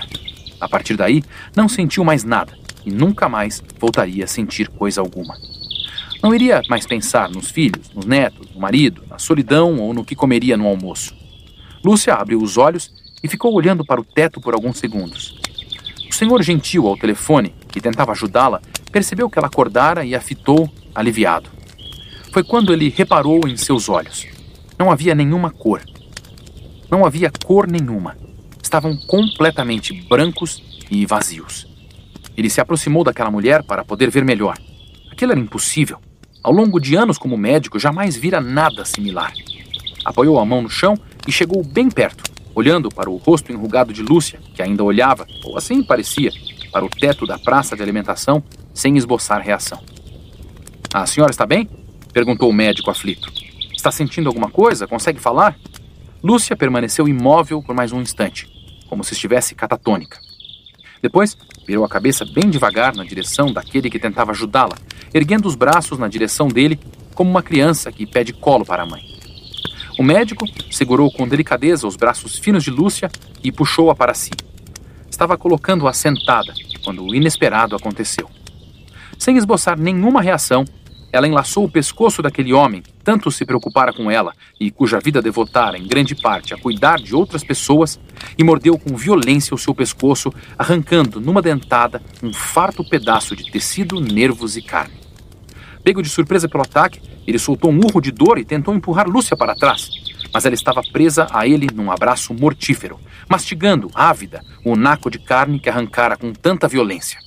A partir daí, não sentiu mais nada e nunca mais voltaria a sentir coisa alguma. Não iria mais pensar nos filhos, nos netos, no marido, na solidão ou no que comeria no almoço. Lúcia abriu os olhos e ficou olhando para o teto por alguns segundos. O senhor gentil ao telefone, que tentava ajudá-la, percebeu que ela acordara e a fitou, aliviado. Foi quando ele reparou em seus olhos. Não havia nenhuma cor. Não havia cor nenhuma. Estavam completamente brancos e vazios. Ele se aproximou daquela mulher para poder ver melhor. Aquilo era impossível. Ao longo de anos como médico, jamais vira nada similar. Apoiou a mão no chão e chegou bem perto, olhando para o rosto enrugado de Lúcia, que ainda olhava, ou assim parecia, para o teto da praça de alimentação, sem esboçar reação. "A senhora está bem?" perguntou o médico aflito. "Está sentindo alguma coisa? Consegue falar?" Lúcia permaneceu imóvel por mais um instante, como se estivesse catatônica. Depois, virou a cabeça bem devagar na direção daquele que tentava ajudá-la, erguendo os braços na direção dele, como uma criança que pede colo para a mãe. O médico segurou com delicadeza os braços finos de Lúcia e puxou-a para si. Estava colocando-a sentada, quando o inesperado aconteceu. Sem esboçar nenhuma reação, ela enlaçou o pescoço daquele homem que tanto se preocupara com ela e cuja vida devotara em grande parte a cuidar de outras pessoas e mordeu com violência o seu pescoço, arrancando numa dentada um farto pedaço de tecido, nervos e carne. Pego de surpresa pelo ataque, ele soltou um urro de dor e tentou empurrar Lúcia para trás, mas ela estava presa a ele num abraço mortífero, mastigando, ávida, o naco de carne que arrancara com tanta violência.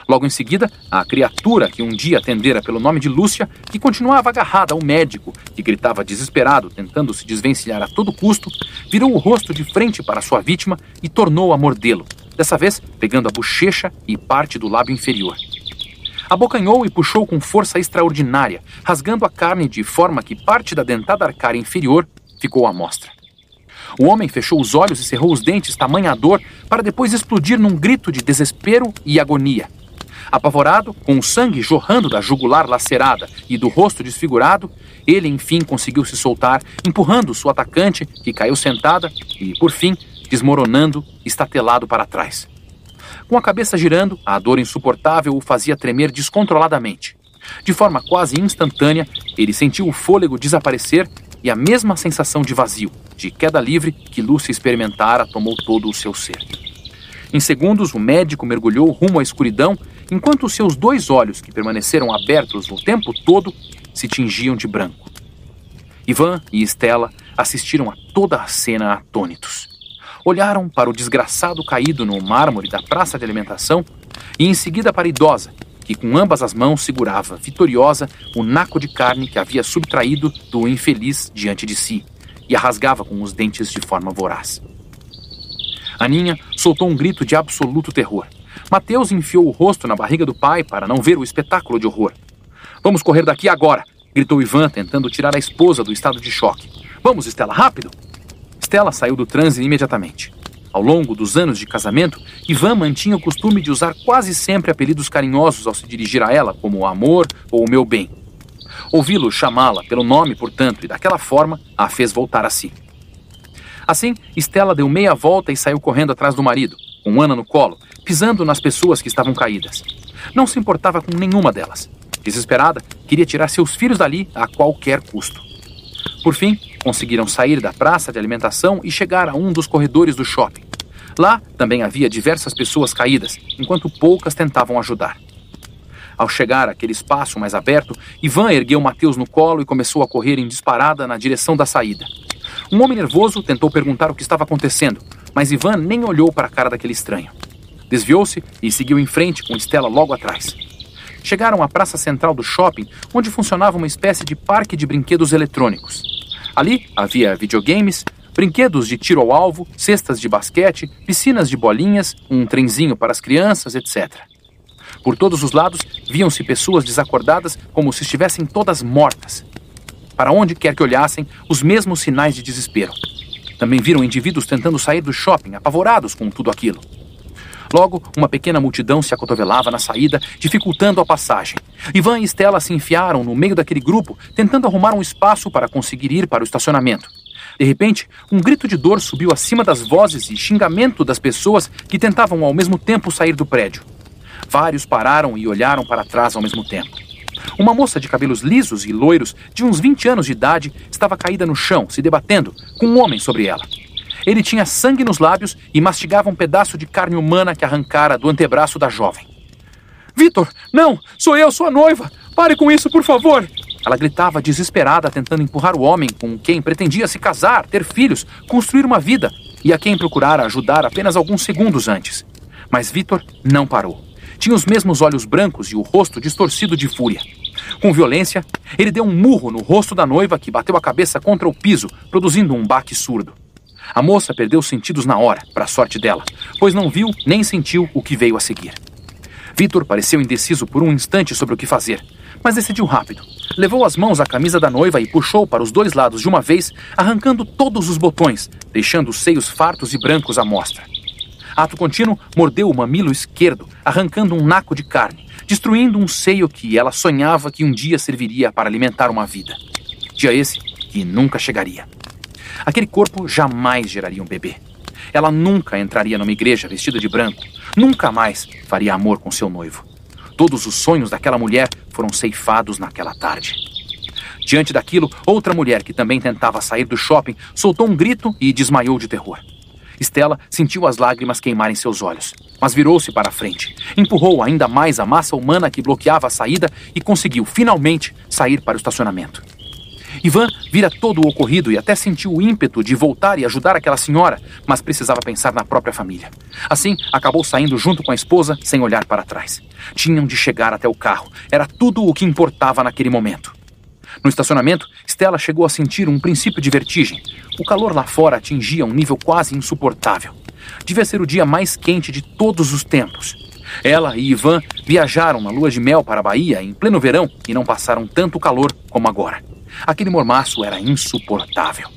Logo em seguida, a criatura que um dia atendera pelo nome de Lúcia, que continuava agarrada ao médico, que gritava desesperado, tentando se desvencilhar a todo custo, virou o rosto de frente para sua vítima e tornou a mordê-lo, dessa vez pegando a bochecha e parte do lábio inferior. Abocanhou e puxou com força extraordinária, rasgando a carne de forma que parte da dentada arcária inferior ficou à mostra. O homem fechou os olhos e cerrou os dentes, tamanha a dor, para depois explodir num grito de desespero e agonia. Apavorado, com o sangue jorrando da jugular lacerada e do rosto desfigurado, ele enfim conseguiu se soltar, empurrando sua atacante, que caiu sentada e, por fim, desmoronando, estatelado para trás. Com a cabeça girando, a dor insuportável o fazia tremer descontroladamente. De forma quase instantânea, ele sentiu o fôlego desaparecer e a mesma sensação de vazio, de queda livre que Lúcia experimentara tomou todo o seu ser. Em segundos, o médico mergulhou rumo à escuridão, enquanto seus 2 olhos, que permaneceram abertos o tempo todo, se tingiam de branco. Ivan e Stella assistiram a toda a cena atônitos. Olharam para o desgraçado caído no mármore da praça de alimentação e em seguida para a idosa, que com ambas as mãos segurava, vitoriosa, o naco de carne que havia subtraído do infeliz diante de si e a rasgava com os dentes de forma voraz. Aninha soltou um grito de absoluto terror. Mateus enfiou o rosto na barriga do pai para não ver o espetáculo de horror. "Vamos correr daqui agora!" gritou Ivan, tentando tirar a esposa do estado de choque. "Vamos, Stella, rápido!" Stella saiu do transe imediatamente. Ao longo dos anos de casamento, Ivan mantinha o costume de usar quase sempre apelidos carinhosos ao se dirigir a ela, como amor ou meu bem. Ouvi-lo chamá-la pelo nome, portanto, e daquela forma a fez voltar a si. Assim, Stella deu meia volta e saiu correndo atrás do marido, com Ana no colo, pisando nas pessoas que estavam caídas. Não se importava com nenhuma delas. Desesperada, queria tirar seus filhos dali a qualquer custo. Por fim, conseguiram sair da praça de alimentação e chegar a um dos corredores do shopping. Lá também havia diversas pessoas caídas, enquanto poucas tentavam ajudar. Ao chegar àquele espaço mais aberto, Ivan ergueu Mateus no colo e começou a correr em disparada na direção da saída. Um homem nervoso tentou perguntar o que estava acontecendo, mas Ivan nem olhou para a cara daquele estranho. Desviou-se e seguiu em frente com Stella logo atrás. Chegaram à praça central do shopping, onde funcionava uma espécie de parque de brinquedos eletrônicos. Ali havia videogames, brinquedos de tiro ao alvo, cestas de basquete, piscinas de bolinhas, um trenzinho para as crianças, etc. Por todos os lados, viam-se pessoas desacordadas como se estivessem todas mortas. Para onde quer que olhassem, os mesmos sinais de desespero. Também viram indivíduos tentando sair do shopping, apavorados com tudo aquilo. Logo, uma pequena multidão se acotovelava na saída, dificultando a passagem. Ivan e Stella se enfiaram no meio daquele grupo, tentando arrumar um espaço para conseguir ir para o estacionamento. De repente, um grito de dor subiu acima das vozes e xingamento das pessoas que tentavam ao mesmo tempo sair do prédio. Vários pararam e olharam para trás ao mesmo tempo. Uma moça de cabelos lisos e loiros, de uns 20 anos de idade, estava caída no chão, se debatendo, com um homem sobre ela. Ele tinha sangue nos lábios e mastigava um pedaço de carne humana que arrancara do antebraço da jovem. "Vitor, não! Sou eu, sua noiva! Pare com isso, por favor!" Ela gritava desesperada, tentando empurrar o homem com quem pretendia se casar, ter filhos, construir uma vida, e a quem procurara ajudar apenas alguns segundos antes. Mas Vitor não parou. Tinha os mesmos olhos brancos e o rosto distorcido de fúria. Com violência, ele deu um murro no rosto da noiva, que bateu a cabeça contra o piso, produzindo um baque surdo. A moça perdeu os sentidos na hora, para a sorte dela, pois não viu nem sentiu o que veio a seguir. Vitor pareceu indeciso por um instante sobre o que fazer, mas decidiu rápido. Levou as mãos à camisa da noiva e puxou para os dois lados de uma vez, arrancando todos os botões, deixando os seios fartos e brancos à mostra. Ato contínuo, mordeu o mamilo esquerdo, arrancando um naco de carne, destruindo um seio que ela sonhava que um dia serviria para alimentar uma vida. Dia esse que nunca chegaria. Aquele corpo jamais geraria um bebê. Ela nunca entraria numa igreja vestida de branco, nunca mais faria amor com seu noivo. Todos os sonhos daquela mulher foram ceifados naquela tarde. Diante daquilo, outra mulher que também tentava sair do shopping soltou um grito e desmaiou de terror. Stella sentiu as lágrimas queimarem seus olhos, mas virou-se para a frente, empurrou ainda mais a massa humana que bloqueava a saída e conseguiu, finalmente, sair para o estacionamento. Ivan vira todo o ocorrido e até sentiu o ímpeto de voltar e ajudar aquela senhora, mas precisava pensar na própria família. Assim, acabou saindo junto com a esposa, sem olhar para trás. Tinham de chegar até o carro, era tudo o que importava naquele momento. No estacionamento, Stella chegou a sentir um princípio de vertigem. O calor lá fora atingia um nível quase insuportável. Devia ser o dia mais quente de todos os tempos. Ela e Ivan viajaram na lua de mel para a Bahia em pleno verão e não passaram tanto calor como agora. Aquele mormaço era insuportável.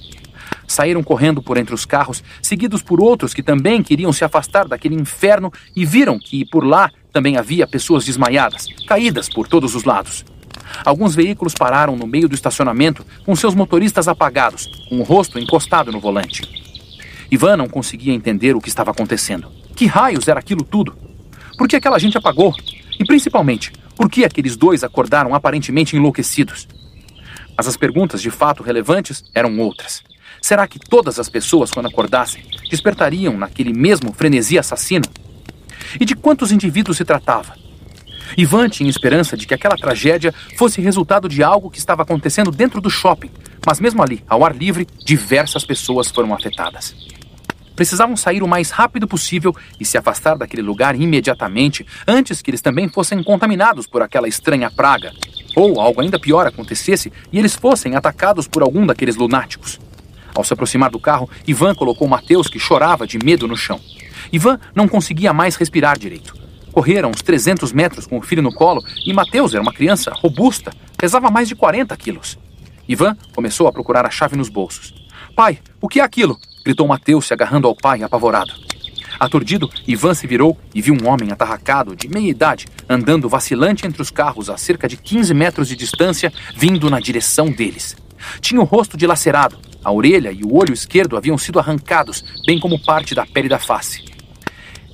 Saíram correndo por entre os carros, seguidos por outros que também queriam se afastar daquele inferno e viram que por lá também havia pessoas desmaiadas, caídas por todos os lados. Alguns veículos pararam no meio do estacionamento com seus motoristas apagados, com o rosto encostado no volante. Ivan não conseguia entender o que estava acontecendo. Que raios era aquilo tudo? Por que aquela gente apagou? E principalmente, por que aqueles dois acordaram aparentemente enlouquecidos? Mas as perguntas de fato relevantes eram outras. Será que todas as pessoas, quando acordassem, despertariam naquele mesmo frenesi assassino? E de quantos indivíduos se tratava? Ivan tinha esperança de que aquela tragédia fosse resultado de algo que estava acontecendo dentro do shopping, mas mesmo ali, ao ar livre, diversas pessoas foram afetadas. Precisavam sair o mais rápido possível e se afastar daquele lugar imediatamente, antes que eles também fossem contaminados por aquela estranha praga, ou algo ainda pior acontecesse e eles fossem atacados por algum daqueles lunáticos. Ao se aproximar do carro, Ivan colocou Mateus, que chorava de medo, no chão. Ivan não conseguia mais respirar direito. Correram uns 300 metros com o filho no colo e Mateus era uma criança robusta, pesava mais de 40 quilos. Ivan começou a procurar a chave nos bolsos. "Pai, o que é aquilo?" gritou Mateus, se agarrando ao pai, apavorado. Aturdido, Ivan se virou e viu um homem atarracado, de meia idade, andando vacilante entre os carros a cerca de 15 metros de distância, vindo na direção deles. Tinha o rosto dilacerado, a orelha e o olho esquerdo haviam sido arrancados, bem como parte da pele da face.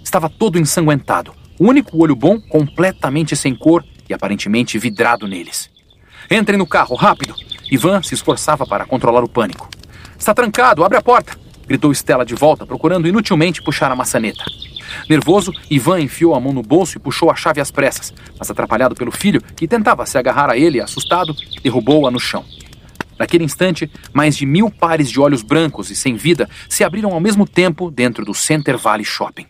Estava todo ensanguentado, o único olho bom completamente sem cor e aparentemente vidrado neles. "Entrem no carro, rápido!" Ivan se esforçava para controlar o pânico. "Está trancado, abre a porta!" gritou Stella de volta, procurando inutilmente puxar a maçaneta. Nervoso, Ivan enfiou a mão no bolso e puxou a chave às pressas, mas atrapalhado pelo filho, que tentava se agarrar a ele, assustado, derrubou-a no chão. Naquele instante, mais de 1000 pares de olhos brancos e sem vida se abriram ao mesmo tempo dentro do Center Valley Shopping.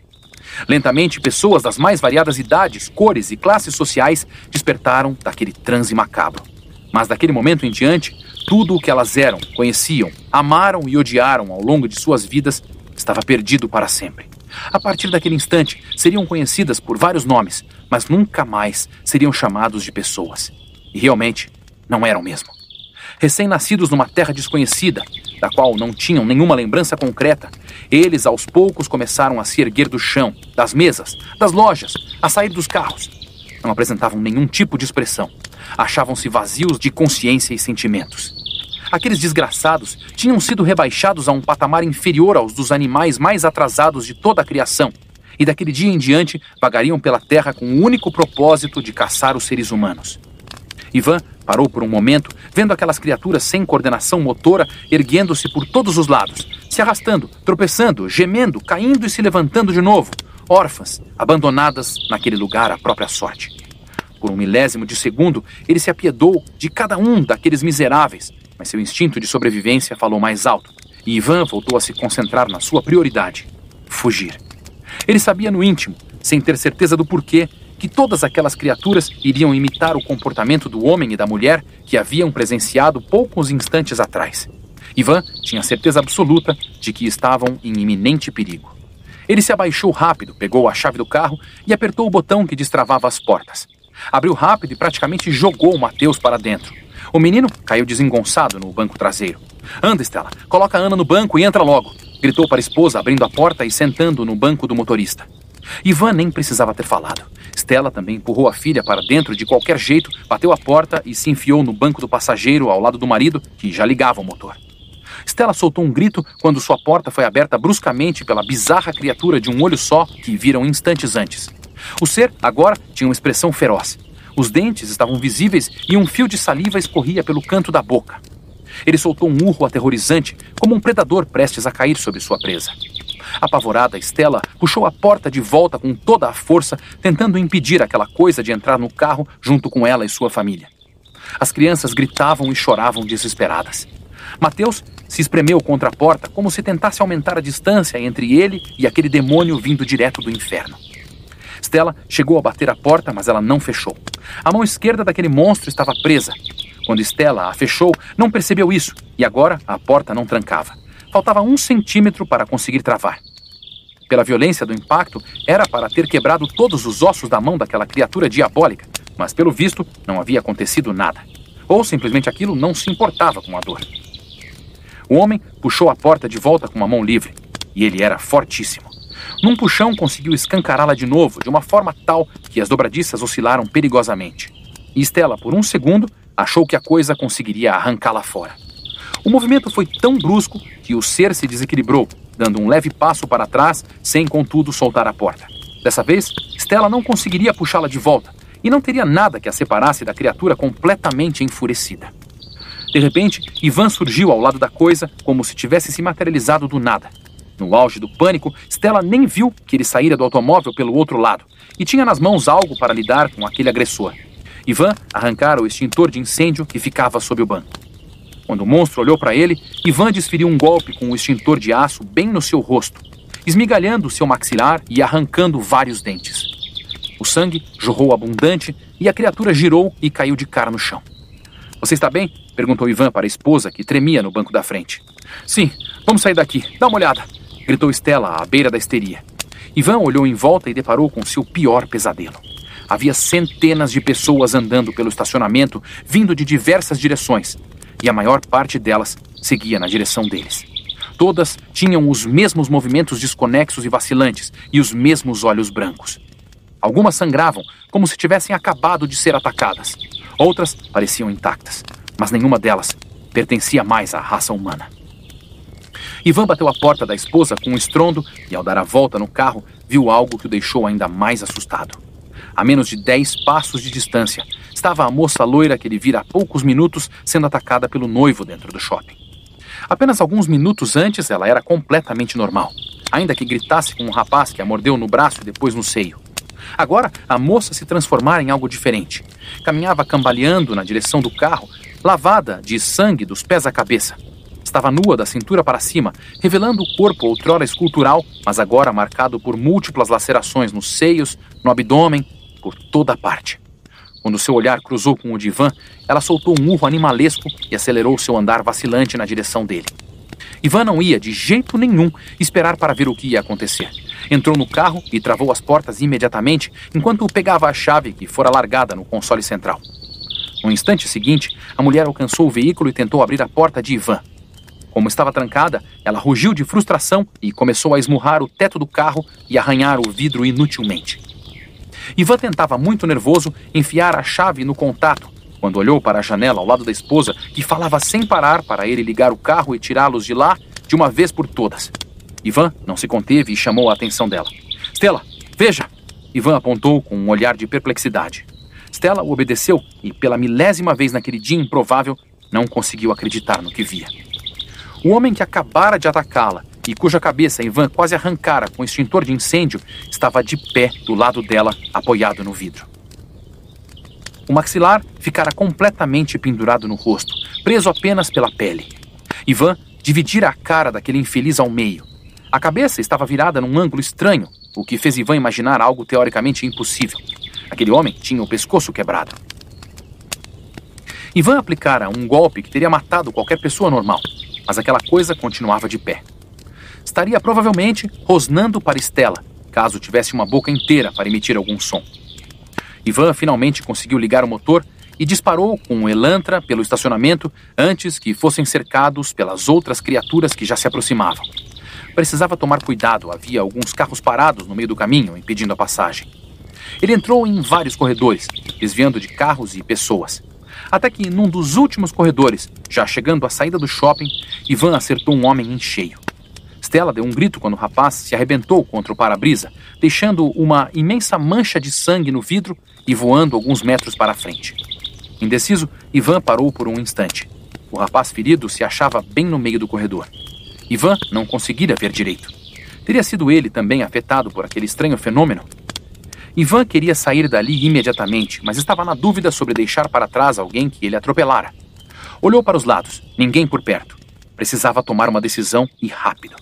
Lentamente, pessoas das mais variadas idades, cores e classes sociais despertaram daquele transe macabro. Mas daquele momento em diante, tudo o que elas eram, conheciam, amaram e odiaram ao longo de suas vidas estava perdido para sempre. A partir daquele instante, seriam conhecidas por vários nomes, mas nunca mais seriam chamados de pessoas. E realmente, não eram mesmo. Recém-nascidos numa terra desconhecida, da qual não tinham nenhuma lembrança concreta, eles aos poucos começaram a se erguer do chão, das mesas, das lojas, a sair dos carros. Não apresentavam nenhum tipo de expressão. Achavam-se vazios de consciência e sentimentos. Aqueles desgraçados tinham sido rebaixados a um patamar inferior aos dos animais mais atrasados de toda a criação, e daquele dia em diante vagariam pela terra com o único propósito de caçar os seres humanos. Ivan parou por um momento, vendo aquelas criaturas sem coordenação motora erguendo-se por todos os lados, se arrastando, tropeçando, gemendo, caindo e se levantando de novo, órfãs, abandonadas naquele lugar à própria sorte. Por um milésimo de segundo, ele se apiedou de cada um daqueles miseráveis, mas seu instinto de sobrevivência falou mais alto, e Ivan voltou a se concentrar na sua prioridade: fugir. Ele sabia no íntimo, sem ter certeza do porquê, que todas aquelas criaturas iriam imitar o comportamento do homem e da mulher que haviam presenciado poucos instantes atrás. Ivan tinha certeza absoluta de que estavam em iminente perigo. Ele se abaixou rápido, pegou a chave do carro e apertou o botão que destravava as portas. Abriu rápido e praticamente jogou o Mateus para dentro. O menino caiu desengonçado no banco traseiro. "Anda, Stella, coloca a Ana no banco e entra logo", gritou para a esposa, abrindo a porta e sentando no banco do motorista. Ivan nem precisava ter falado. Stella também empurrou a filha para dentro de qualquer jeito, bateu a porta e se enfiou no banco do passageiro ao lado do marido, que já ligava o motor. Stella soltou um grito quando sua porta foi aberta bruscamente pela bizarra criatura de um olho só que viram instantes antes. O ser, agora, tinha uma expressão feroz. Os dentes estavam visíveis e um fio de saliva escorria pelo canto da boca. Ele soltou um urro aterrorizante, como um predador prestes a cair sobre sua presa. Apavorada, Stella puxou a porta de volta com toda a força, tentando impedir aquela coisa de entrar no carro junto com ela e sua família. As crianças gritavam e choravam desesperadas. Mateus se espremeu contra a porta como se tentasse aumentar a distância entre ele e aquele demônio vindo direto do inferno. Stella chegou a bater a porta, mas ela não fechou. A mão esquerda daquele monstro estava presa. Quando Stella a fechou, não percebeu isso, e agora a porta não trancava. Faltava 1 centímetro para conseguir travar. Pela violência do impacto, era para ter quebrado todos os ossos da mão daquela criatura diabólica, mas pelo visto não havia acontecido nada. Ou simplesmente aquilo não se importava com a dor. O homem puxou a porta de volta com uma mão livre, e ele era fortíssimo. Num puxão conseguiu escancará-la de novo, de uma forma tal que as dobradiças oscilaram perigosamente. E Stella, por um segundo, achou que a coisa conseguiria arrancá-la fora. O movimento foi tão brusco que o ser se desequilibrou, dando um leve passo para trás, sem contudo soltar a porta. Dessa vez, Stella não conseguiria puxá-la de volta, e não teria nada que a separasse da criatura completamente enfurecida. De repente, Ivan surgiu ao lado da coisa, como se tivesse se materializado do nada. No auge do pânico, Stella nem viu que ele saíra do automóvel pelo outro lado, e tinha nas mãos algo para lidar com aquele agressor. Ivan arrancara o extintor de incêndio que ficava sob o banco. Quando o monstro olhou para ele, Ivan desferiu um golpe com o extintor de aço bem no seu rosto, esmigalhando seu maxilar e arrancando vários dentes. O sangue jorrou abundante e a criatura girou e caiu de cara no chão. "Você está bem?" perguntou Ivan para a esposa, que tremia no banco da frente. "Sim, vamos sair daqui, dá uma olhada", gritou Stella à beira da histeria. Ivan olhou em volta e deparou com seu pior pesadelo. Havia centenas de pessoas andando pelo estacionamento, vindo de diversas direções, e a maior parte delas seguia na direção deles. Todas tinham os mesmos movimentos desconexos e vacilantes e os mesmos olhos brancos. Algumas sangravam, como se tivessem acabado de ser atacadas. Outras pareciam intactas, mas nenhuma delas pertencia mais à raça humana. Ivan bateu a porta da esposa com um estrondo e, ao dar a volta no carro, viu algo que o deixou ainda mais assustado. A menos de 10 passos de distância, estava a moça loira que ele vira há poucos minutos sendo atacada pelo noivo dentro do shopping. Apenas alguns minutos antes, ela era completamente normal, ainda que gritasse com um rapaz que a mordeu no braço e depois no seio. Agora, a moça se transformara em algo diferente. Caminhava cambaleando na direção do carro, lavada de sangue dos pés à cabeça. Estava nua da cintura para cima, revelando o corpo outrora escultural, mas agora marcado por múltiplas lacerações nos seios, no abdômen, por toda parte. Quando seu olhar cruzou com o de Ivan, ela soltou um urro animalesco e acelerou seu andar vacilante na direção dele. Ivan não ia, de jeito nenhum, esperar para ver o que ia acontecer. Entrou no carro e travou as portas imediatamente, enquanto pegava a chave que fora largada no console central. No instante seguinte, a mulher alcançou o veículo e tentou abrir a porta de Ivan. Como estava trancada, ela rugiu de frustração e começou a esmurrar o teto do carro e arranhar o vidro inutilmente. Ivan tentava, muito nervoso, enfiar a chave no contato, quando olhou para a janela ao lado da esposa, que falava sem parar para ele ligar o carro e tirá-los de lá de uma vez por todas. Ivan não se conteve e chamou a atenção dela. Stella, veja! Ivan apontou com um olhar de perplexidade. Stella obedeceu e, pela milésima vez naquele dia improvável, não conseguiu acreditar no que via. O homem que acabara de atacá-la e cuja cabeça Ivan quase arrancara com o extintor de incêndio estava de pé do lado dela, apoiado no vidro. O maxilar ficara completamente pendurado no rosto, preso apenas pela pele. Ivan dividira a cara daquele infeliz ao meio. A cabeça estava virada num ângulo estranho, o que fez Ivan imaginar algo teoricamente impossível. Aquele homem tinha o pescoço quebrado. Ivan aplicara um golpe que teria matado qualquer pessoa normal, mas aquela coisa continuava de pé. Estaria provavelmente rosnando para Stella, caso tivesse uma boca inteira para emitir algum som. Ivan finalmente conseguiu ligar o motor e disparou com o Elantra pelo estacionamento antes que fossem cercados pelas outras criaturas que já se aproximavam. Precisava tomar cuidado, havia alguns carros parados no meio do caminho, impedindo a passagem. Ele entrou em vários corredores, desviando de carros e pessoas. Até que, num dos últimos corredores, já chegando à saída do shopping, Ivan acertou um homem em cheio. Stella deu um grito quando o rapaz se arrebentou contra o para-brisa, deixando uma imensa mancha de sangue no vidro e voando alguns metros para a frente. Indeciso, Ivan parou por um instante. O rapaz ferido se achava bem no meio do corredor. Ivan não conseguira ver direito. Teria sido ele também afetado por aquele estranho fenômeno? Ivan queria sair dali imediatamente, mas estava na dúvida sobre deixar para trás alguém que ele atropelara. Olhou para os lados, ninguém por perto. Precisava tomar uma decisão e rápido.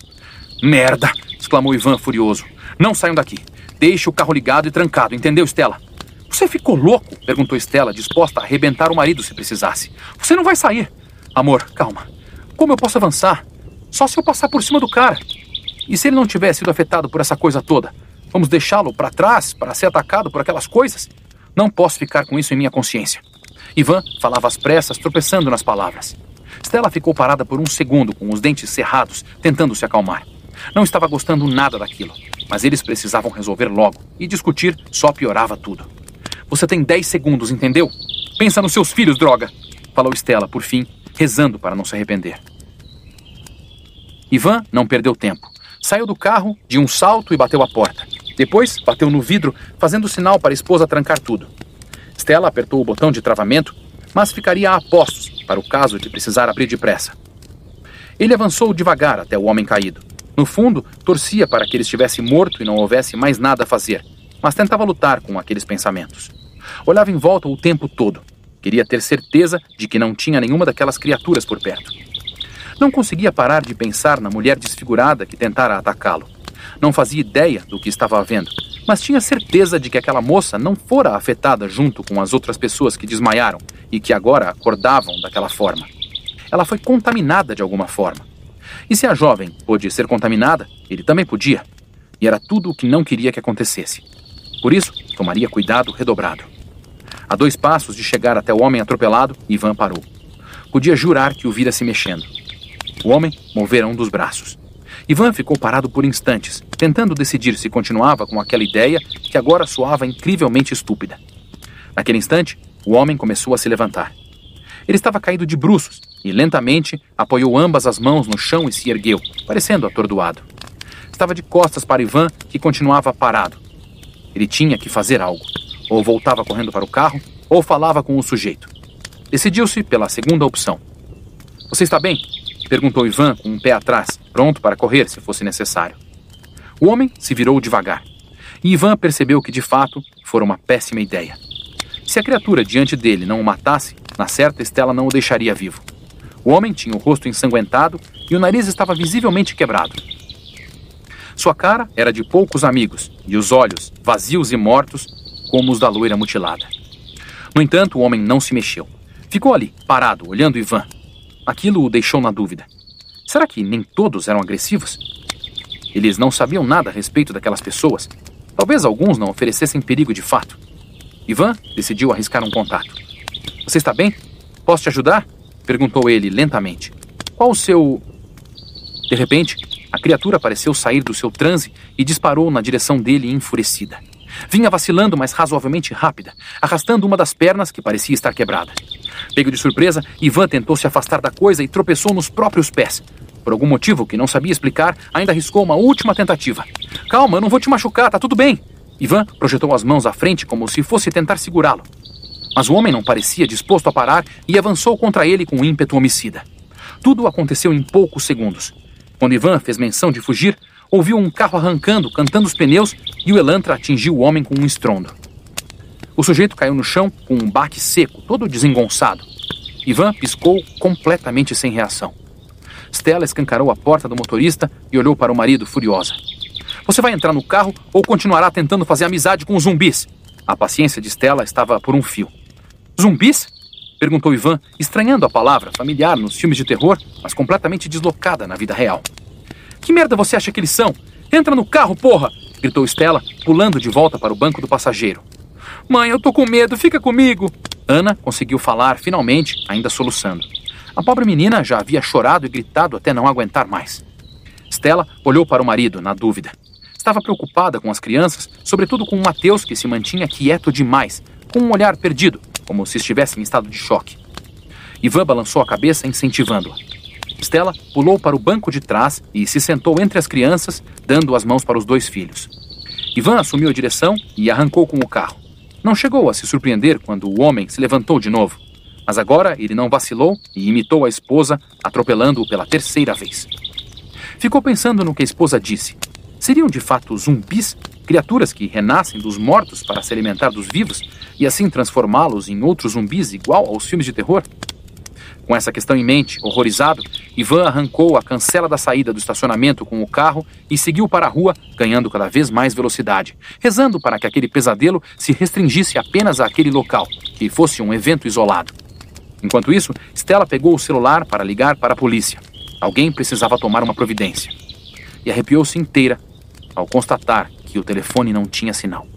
"Merda!" exclamou Ivan furioso. "Não saiam daqui. Deixe o carro ligado e trancado, entendeu, Stella?" "Você ficou louco?" perguntou Stella, disposta a arrebentar o marido se precisasse. "Você não vai sair." "Amor, calma. Como eu posso avançar? Só se eu passar por cima do cara. E se ele não tiver sido afetado por essa coisa toda? Vamos deixá-lo para trás para ser atacado por aquelas coisas? Não posso ficar com isso em minha consciência." Ivan falava às pressas, tropeçando nas palavras. Stella ficou parada por um segundo, com os dentes cerrados, tentando se acalmar. Não estava gostando nada daquilo, mas eles precisavam resolver logo, e discutir só piorava tudo. "Você tem 10 segundos, entendeu? Pensa nos seus filhos, droga!" falou Stella, por fim, rezando para não se arrepender. Ivan não perdeu tempo. Saiu do carro de um salto e bateu a porta. Depois, bateu no vidro, fazendo sinal para a esposa trancar tudo. Stella apertou o botão de travamento, mas ficaria a postos para o caso de precisar abrir depressa. Ele avançou devagar até o homem caído. No fundo, torcia para que ele estivesse morto e não houvesse mais nada a fazer, mas tentava lutar com aqueles pensamentos. Olhava em volta o tempo todo. Queria ter certeza de que não tinha nenhuma daquelas criaturas por perto. Não conseguia parar de pensar na mulher desfigurada que tentara atacá-lo. Não fazia ideia do que estava havendo, mas tinha certeza de que aquela moça não fora afetada junto com as outras pessoas que desmaiaram e que agora acordavam daquela forma. Ela foi contaminada de alguma forma. E se a jovem pôde ser contaminada, ele também podia. E era tudo o que não queria que acontecesse. Por isso, tomaria cuidado redobrado. A 2 passos de chegar até o homem atropelado, Ivan parou. Podia jurar que o vira se mexendo. O homem movera um dos braços. Ivan ficou parado por instantes, tentando decidir se continuava com aquela ideia que agora soava incrivelmente estúpida. Naquele instante, o homem começou a se levantar. Ele estava caído de bruços e, lentamente, apoiou ambas as mãos no chão e se ergueu, parecendo atordoado. Estava de costas para Ivan, que continuava parado. Ele tinha que fazer algo. Ou voltava correndo para o carro, ou falava com o sujeito. Decidiu-se pela segunda opção. "Você está bem?" perguntou Ivan com um pé atrás, pronto para correr se fosse necessário. O homem se virou devagar. E Ivan percebeu que, de fato, fora uma péssima ideia. Se a criatura diante dele não o matasse, na certa Stella não o deixaria vivo. O homem tinha o rosto ensanguentado e o nariz estava visivelmente quebrado. Sua cara era de poucos amigos e os olhos, vazios e mortos, como os da loira mutilada. No entanto, o homem não se mexeu. Ficou ali, parado, olhando Ivan. Aquilo o deixou na dúvida. Será que nem todos eram agressivos? Eles não sabiam nada a respeito daquelas pessoas. Talvez alguns não oferecessem perigo de fato. Ivan decidiu arriscar um contato. "Você está bem? Posso te ajudar?" perguntou ele lentamente. "Qual o seu De repente, a criatura pareceu sair do seu transe e disparou na direção dele enfurecida. Vinha vacilando, mas razoavelmente rápida, arrastando uma das pernas que parecia estar quebrada. Pego de surpresa, Ivan tentou se afastar da coisa e tropeçou nos próprios pés. Por algum motivo que não sabia explicar, ainda arriscou uma última tentativa. Calma, eu não vou te machucar, tá tudo bem. Ivan projetou as mãos à frente como se fosse tentar segurá-lo. Mas o homem não parecia disposto a parar e avançou contra ele com um ímpeto homicida. Tudo aconteceu em poucos segundos. Quando Ivan fez menção de fugir, ouviu um carro arrancando, cantando os pneus, e o Elantra atingiu o homem com um estrondo. O sujeito caiu no chão com um baque seco, todo desengonçado. Ivan piscou completamente sem reação. Stella escancarou a porta do motorista e olhou para o marido furiosa. Você vai entrar no carro ou continuará tentando fazer amizade com os zumbis? A paciência de Stella estava por um fio. Zumbis? Perguntou Ivan, estranhando a palavra, familiar nos filmes de terror, mas completamente deslocada na vida real. Que merda você acha que eles são? Entra no carro, porra! Gritou Stella, pulando de volta para o banco do passageiro. Mãe, eu tô com medo, fica comigo! Ana conseguiu falar, finalmente, ainda soluçando. A pobre menina já havia chorado e gritado até não aguentar mais. Stella olhou para o marido, na dúvida. Estava preocupada com as crianças, sobretudo com o Mateus, que se mantinha quieto demais, com um olhar perdido, como se estivesse em estado de choque. Ivan balançou a cabeça, incentivando-a. Stella pulou para o banco de trás e se sentou entre as crianças, dando as mãos para os dois filhos. Ivan assumiu a direção e arrancou com o carro. Não chegou a se surpreender quando o homem se levantou de novo. Mas agora ele não vacilou e imitou a esposa, atropelando-o pela terceira vez. Ficou pensando no que a esposa disse. Seriam de fato zumbis, criaturas que renascem dos mortos para se alimentar dos vivos e assim transformá-los em outros zumbis igual aos filmes de terror? Com essa questão em mente, horrorizado, Ivan arrancou a cancela da saída do estacionamento com o carro e seguiu para a rua, ganhando cada vez mais velocidade, rezando para que aquele pesadelo se restringisse apenas àquele local, que fosse um evento isolado. Enquanto isso, Stella pegou o celular para ligar para a polícia. Alguém precisava tomar uma providência. E arrepiou-se inteira ao constatar que o telefone não tinha sinal.